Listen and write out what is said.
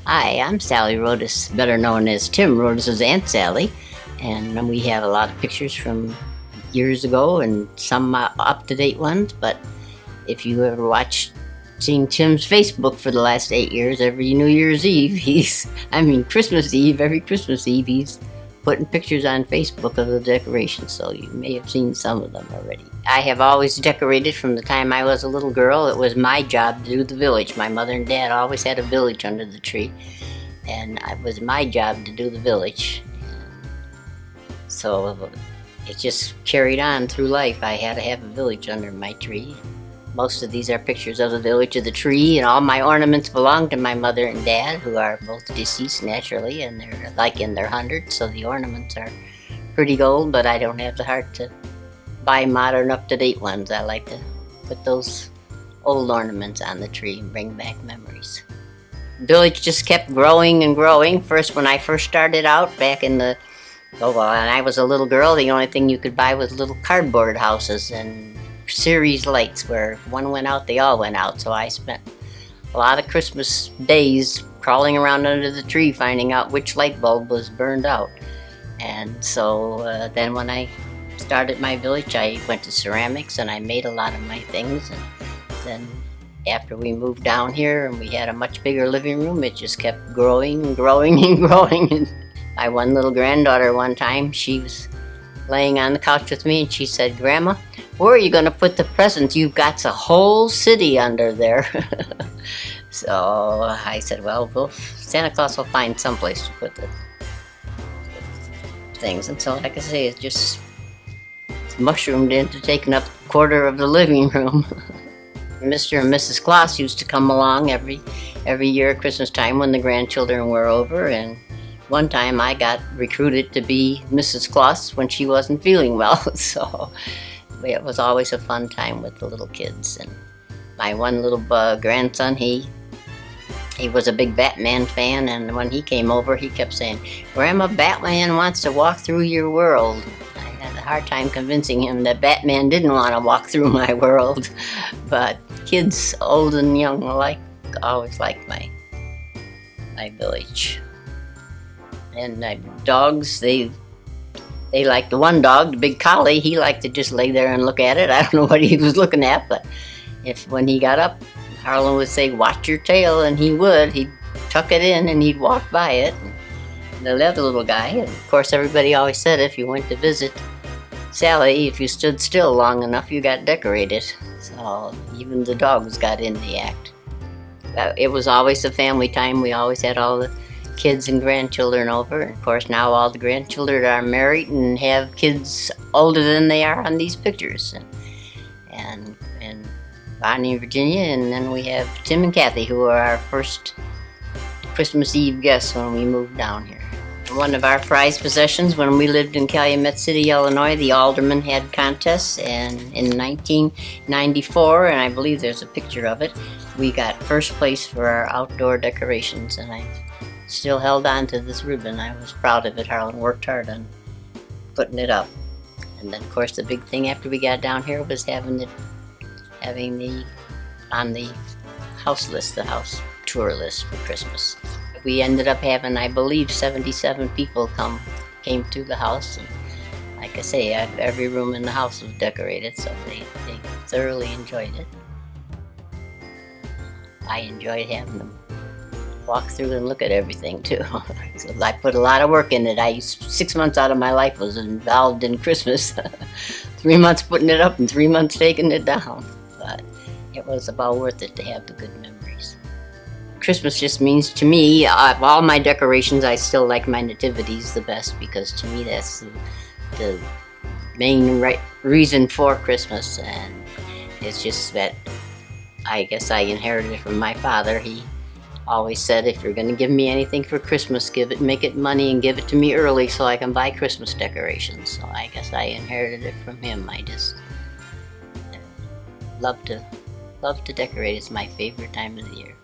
Hi, I'm Sally Rhodus, better known as Tim Rhodus' Aunt Sally, and we have a lot of pictures from years ago and some up-to-date ones, but if you ever seen Tim's Facebook for the last 8 years, every New Year's Eve, Christmas Eve, every Christmas Eve, he's putting pictures on Facebook of the decorations, so you may have seen some of them already. I have always decorated from the time I was a little girl. It was my job to do the village. My mother and dad always had a village under the tree, and it was my job to do the village. So it just carried on through life. I had to have a village under my tree. Most of these are pictures of the village of the tree, and all my ornaments belong to my mother and dad, who are both deceased naturally, and they're like in their hundreds, so the ornaments are pretty old, but I don't have the heart to buy modern up-to-date ones. I like to put those old ornaments on the tree and bring back memories. The village just kept growing and growing. When I first started out back in when I was a little girl, the only thing you could buy was little cardboard houses and series lights. Where if one went out, they all went out. So I spent a lot of Christmas days crawling around under the tree finding out which light bulb was burned out. And so then when I started my village, I went to ceramics and I made a lot of my things. And then after we moved down here and we had a much bigger living room, it just kept growing and growing and growing. And my one little granddaughter, one time, she was laying on the couch with me and she said, "Grandma, where are you going to put the presents? You've got a whole city under there." So I said, well, Santa Claus will find someplace to put the things. And so, like I say, it just mushroomed into taking up a quarter of the living room. Mr. and Mrs. Claus used to come along every year at Christmas time when the grandchildren were over, and one time I got recruited to be Mrs. Claus when she wasn't feeling well, so it was always a fun time with the little kids. And my one little grandson, he was a big Batman fan, and when he came over, he kept saying, "Grandma, Batman wants to walk through your world." I had a hard time convincing him that Batman didn't want to walk through my world, but kids, old and young alike, always liked my village. And dogs, they liked the one dog, the big collie. He liked to just lay there and look at it. I don't know what he was looking at, but when he got up, Harlan would say, "Watch your tail," and he would. He'd tuck it in and he'd walk by it. And the other little guy, and of course everybody always said if you went to visit Sally, if you stood still long enough, you got decorated. So even the dogs got in the act. It was always a family time. We always had all the kids and grandchildren over. And of course now all the grandchildren are married and have kids older than they are on these pictures. And Bonnie and Virginia, and then we have Tim and Kathy, who are our first Christmas Eve guests when we moved down here. One of our prized possessions when we lived in Calumet City, Illinois, the aldermen had contests, and in 1994, and I believe there's a picture of it, we got first place for our outdoor decorations, and I still held on to this ribbon. I was proud of it. Harlan worked hard on putting it up. And then of course the big thing after we got down here was having on the house list, the house tour list for Christmas. We ended up having, I believe, 77 people came to the house, and like I say, every room in the house was decorated, so they thoroughly enjoyed it. I enjoyed having them walk through and look at everything too. So I put a lot of work in it. 6 months out of my life was involved in Christmas. 3 months putting it up and 3 months taking it down. But it was about worth it to have the good memories. Christmas just means to me, of all my decorations, I still like my nativities the best, because to me that's the main reason for Christmas. And it's just that I guess I inherited it from my father. He always said, if you're going to give me anything for Christmas, make it money and give it to me early so I can buy Christmas decorations. So I guess I inherited it from him. I just love to decorate. It's my favorite time of the year.